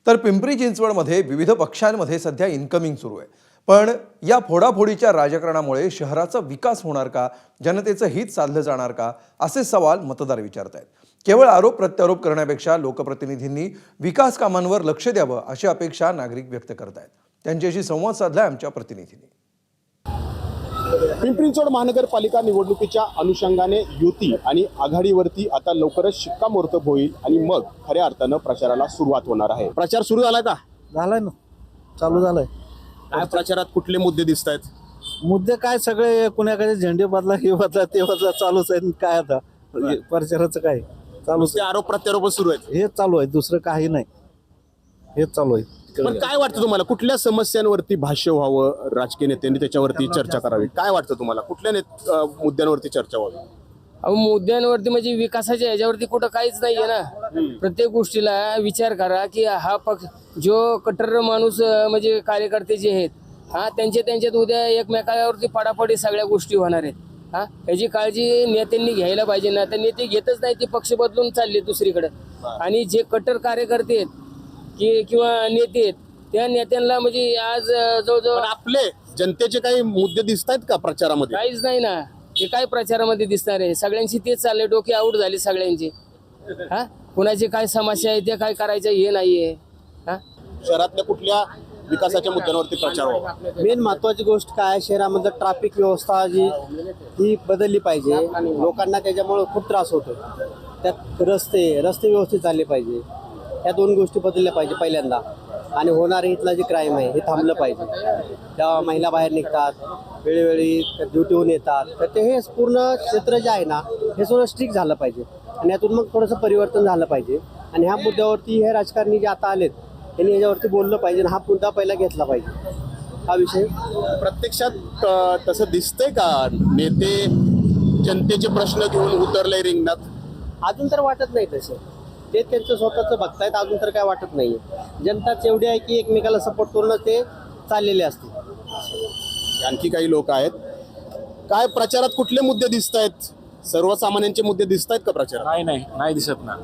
तर पिंपरी चिंचवडमध्ये विविध पक्षांमध्ये सध्या इन्कमिंग सुरू आहे। पण या फोडाफोडीच्या राजकारणामुळे शहराचा विकास होणार का, जनतेचं हित साधलं जाणार का, असे सवाल मतदार विचारतायत। केवळ आरोप प्रत्यारोप करण्यापेक्षा लोकप्रतिनिधींनी विकास कामांवर लक्ष द्यावं अशी अपेक्षा नागरिक व्यक्त करतायत। त्यांच्याशी संवाद साधला आमच्या प्रतिनिधींनी। पिंपरी चिंचवड महानगरपालिका निवडणुकीच्या अनुषंगाने युती आणि आघाडीवरती आता लवकरच शिक्कामोर्तब होईल आणि मग खऱ्या अर्थानं प्रचाराला सुरुवात होणार आहे। प्रचार सुरू झाला का? झालाय ना, चालू झालाय। काय प्रचारात कुठले मुद्दे दिसत आहेत? मुद्दे काय सगळे कुणाकडे झेंडे बदला, हे बदला, ते बदला चालूच आहे। काय आता प्रचाराचं काय चालूच ते आरोप प्रत्यारोप सुरू आहेत। हेच चालू आहे, दुसरं काही नाही, हेच चालू आहे। पण काय वाटतं तुम्हाला, कुठल्या समस्यांवरती भाष्य व्हावं, राजकीय नेत्यांनी त्याच्यावरती चर्चा करावी? काय वाटतं तुम्हाला, कुठल्या मुद्द्यांवरती चर्चा व्हावी? अहो, मुद्द्यांवरती म्हणजे विकासाच्या ह्याच्यावरती कुठं काहीच नाहीये ना। प्रत्येक गोष्टीला विचार करा की हा पक्ष जो कट्टर माणूस म्हणजे कार्यकर्ते जे आहेत, त्यांच्यात उद्या एकमेकावरती पडापडी सगळ्या गोष्टी होणार आहेत। याची काळजी नेत्यांनी घ्यायला पाहिजे ना, तर नेते घेतच नाही, ते पक्ष बदलून चालले दुसरीकडे। आणि जे कट्टर कार्यकर्ते आहेत किंवा नेते आहेत, त्या नेत्यांना म्हणजे आज जवळजवळ आपले जनतेचे काही मुद्दे दिसत आहेत का प्रचारामध्ये? काहीच नाही ना, ते काय प्रचारामध्ये दिसणार आहे? सगळ्यांची तेच चालले, डोके आऊट झाले सगळ्यांचे। कुणाची काय समस्या आहे ते काय करायचं हे नाहीये। शहरातल्या कुठल्या विकासाच्या मुद्द्यांवरती प्रचार व्हावा? मेन महत्वाची गोष्ट काय, शहरामध्ये ट्रॅफिक व्यवस्था जी ती बदलली पाहिजे। लोकांना त्याच्यामुळे खूप त्रास होतो। त्यात रस्ते व्यवस्थित झाले पाहिजे। या दोन गोष्टी बदलल्या पाहिजे पहिल्यांदा। आणि होणारे इथला जे क्राईम आहे हे थांबलं पाहिजे। त्या महिला बाहेर निघतात, वेळोवेळी ड्युटीहून येतात, तर ते हे पूर्ण क्षेत्र जे आहे ना हे थोडं स्ट्रिक्ट झालं पाहिजे आणि यातून मग थोडंसं परिवर्तन झालं पाहिजे। आणि ह्या मुद्द्यावरती हे राजकारणी जे आता आलेत त्यांनी याच्यावरती बोललं पाहिजे, हा मुद्दा पहिला घेतला पाहिजे। हा विषय प्रत्यक्षात तसं दिसतंय का? नेते जनतेचे प्रश्न घेऊन उतरले रिंगणात? अजून तर वाटत नाही तसं, ते त्यांचं स्वतःचं बघतायत। अजून तर काय वाटत नाहीये। जनताच एवढी आहे की एकमेकाला सपोर्ट करून ते चाललेले असतील। आणखी काही लोक आहेत, काय प्रचारात कुठले मुद्दे दिसत आहेत? सर्वसामान्यांचे मुद्दे दिसत आहेत का प्रचारात? नाही दिसत ना।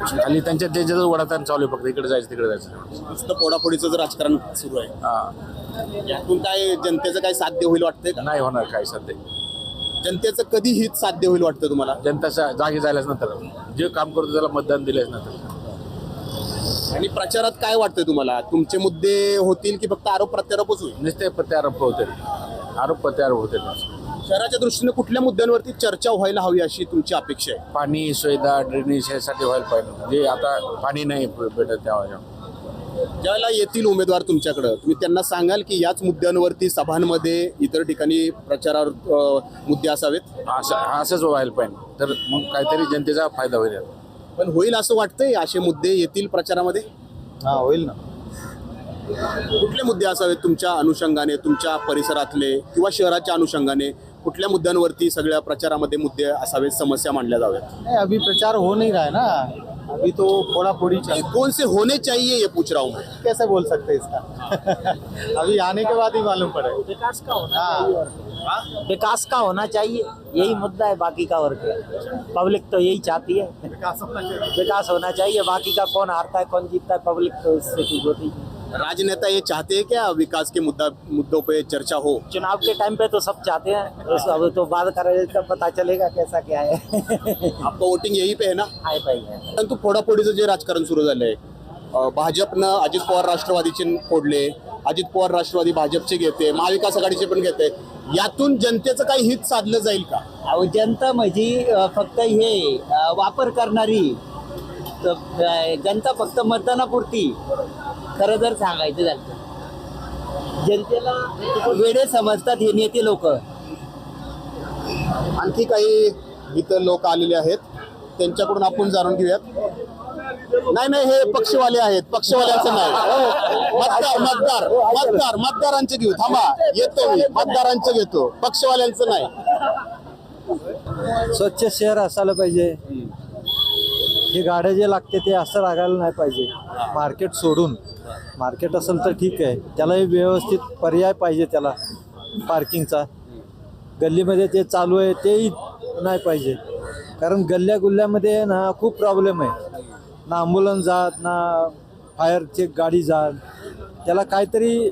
खाली त्यांच्या त्याच्यातच वडाताण चालू आहे, फक्त इकडे जायचं तिकडे जायचं, नुसतं फोडाफोडीचं जर राजकारण सुरू आहे। यातून काय जनतेचं काय साध्य होईल वाटतंय का? नाही होणार काय सध्या। जनतेचं कधी हित साध्य होईल वाटतं तुम्हाला? जनताच्या जागी जायलाच नंतर, जे काम करतो त्याला मतदान दिल्याच नंतर। आणि प्रचारात काय वाटतंय तुम्हाला, तुमचे मुद्दे होतील की फक्त आरोप प्रत्यारोपच होईल? नुसते प्रत्यारोप होते, आरोप प्रत्यारोप होते। शहराच्या दृष्टीने कुठल्या मुद्द्यांवरती चर्चा व्हायला हवी अशी तुमची अपेक्षा आहे? पाणी, सुविधा, ड्रेनेज यासाठी व्हायला पाहिजे। जे आता पाणी नाही भेटत, त्यावेळेला ज्यावेळेला येतील उमेदवार तुमच्याकडं, तुम्ही त्यांना सांगाल की याच मुद्द्यांवरती सभांमध्ये इतर ठिकाणी प्रचारावर मुद्दे असावेत? असंच व्हायला पाहिजे, तर मग काहीतरी जनतेचा फायदा होईल। पण होईल असं वाटतंय असे मुद्दे येतील प्रचारामध्ये? होईल ना। कुठले मुद्दे असावेत तुमच्या अनुषंगाने, तुमच्या परिसरातले किंवा शहराच्या अनुषंगाने? कुठल्या मुद्द्यांवरती सगळ्या प्रचारामध्ये मुद्दे असावेत, समस्या मांडल्या जाव्यात? नहीं, अभी प्रचार हो नहीं रहा है ना, अभी तो फोड़ा-फोड़ी चल। कौन से होने चाहिए ये पूछ रहा हूँ मैं। कैसे बोल सकते हैं इसका? अभी आने के बाद ही मालूम पड़ेगा। विकास का होना चाहिए, विकास का होना चाहिए, यही मुद्दा है। बाकी का और क्या, पब्लिक तो यही चाहती है, विकास होना चाहिए। बाकी का कौन हारता है कौन जीतता है, पब्लिक तो इससे कुछ होती है। राजनेता ये चाहते हैं क्या विकास के मुद्दों पे चर्चा हो? चुनाव के टाइम पे तो सब चाहते हैं, अब तो बाद करेंगे तब पता चलेगा कैसा क्या है। आपका वोटिंग यही पे है ना? आहे पाहिजे। परंतु फोडाफोडीचं जे राजकारण सुरू झालंय, भाजपनं अजित पवार राष्ट्रवादीचे फोडले, अजित पवार राष्ट्रवादी भाजपचे घेते, महाविकास आघाडीचे पण घेते, यातून जनतेचं काही हित साधलं जाईल का? अहो, जनता म्हणजे फक्त हे वापर करणारी जनता, फक्त मतदानापुरती। खरं जर सांगायचं झालं, जनतेला वेडे समजतात हे नेते लोक। आणखी काही इतर लोक आलेले आहेत, त्यांच्याकडून आपण जाणून घेऊयात। नाही, हे पक्षवाले आहेत, पक्षवाल्यांचं नाही। मतदारांचे घेऊ, थांबा, येतो मी, मतदारांचं घेतो, पक्षवाल्यांचं नाही। स्वच्छ शहर असायला पाहिजे। हे गाड्या जे लागते ते असं लागायला नाही पाहिजे। मार्केट सोडून, मार्केट असेल तर ठीक आहे, त्यालाही व्यवस्थित पर्याय पाहिजे त्याला पार्किंगचा। गल्लीमध्ये ते चालू आहे तेही नाही पाहिजे, कारण गल्ल्या गुल्ल्यामध्ये ना खूप प्रॉब्लेम आहे। ना ॲम्ब्युलन्स जात, ना फायरची गाडी जाल, त्याला काहीतरी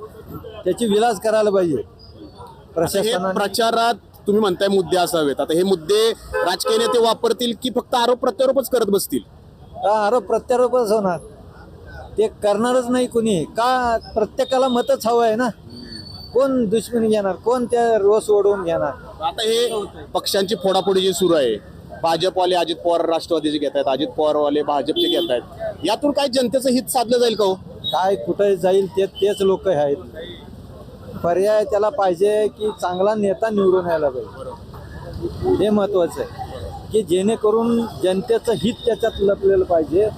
त्याची विलास करायला पाहिजे हे प्रशासनाने. प्रचारात तुम्ही म्हणताय मुद्दे असावेत, आता हे मुद्दे राजकीय नेते वापरतील की फक्त आरोप प्रत्यारोपच करत बसतील? का आरोप प्रत्यारोपच होणार, ते करणारच नाही कोणी. का प्रत्येकाला मतच हवं आहे ना, कोण दुश्मनी घेणार, कोण त्या रोष ओढवून घेणार. आता हे पक्षांची फोडाफोडी जी सुरू आहे, भाजपवाले अजित पवार राष्ट्रवादीचे घेत आहेत, अजित पवारवाले भाजपचे घेत आहेत, यातून काय जनतेचं हित साधलं जाईल का हो? काय कुठे जाईल तेच लोक आहेत. पर्याय त्याला पाहिजे की चांगला नेता निवडून यायला पाहिजे, हे महत्वाचं आहे की जेणेकरून जनतेचं हित त्याच्यात लपलेलं पाहिजे.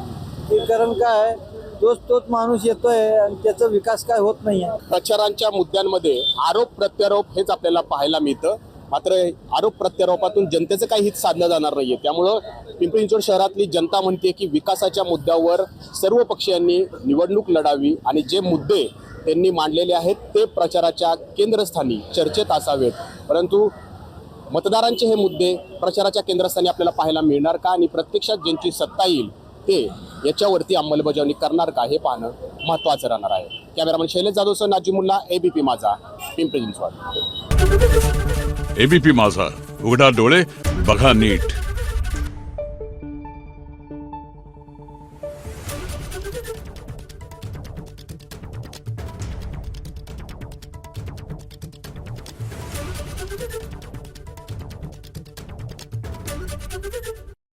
की कारण काय तोच माणूस येतोय आणि त्याचा विकास काय होत नाही आहे. प्रचारांच्या मुद्द्यांमध्ये आरोप प्रत्यारोप हेच आपल्याला पाहायला मिळतं. मात्र आरोप प्रत्यारोपातून जनतेचं काही हित साधलं जाणार नाहीये. त्यामुळं पिंपरी चिंचवड शहरातली जनता म्हणते की विकासाच्या मुद्द्यावर सर्व पक्षीयांनी निवडणूक लढावी आणि जे मुद्दे त्यांनी मांडलेले आहेत ते प्रचाराच्या केंद्रस्थानी चर्चेत असावेत. परंतु मतदारांचे हे मुद्दे प्रचाराच्या केंद्रस्थानी आपल्याला पाहायला मिळणार का आणि प्रत्यक्षात ज्यांची सत्ता येईल ते याच्यावरती अंमलबजावणी करणार का हे पाहणं महत्त्वाचं राहणार आहे. कॅमेरामन शैलेश जाधवसह नाजिमुल्ला, एबीपी माझा, पिंपरी चिंचवड. एबीपी माझा, उघडा डोळे बघा नीट.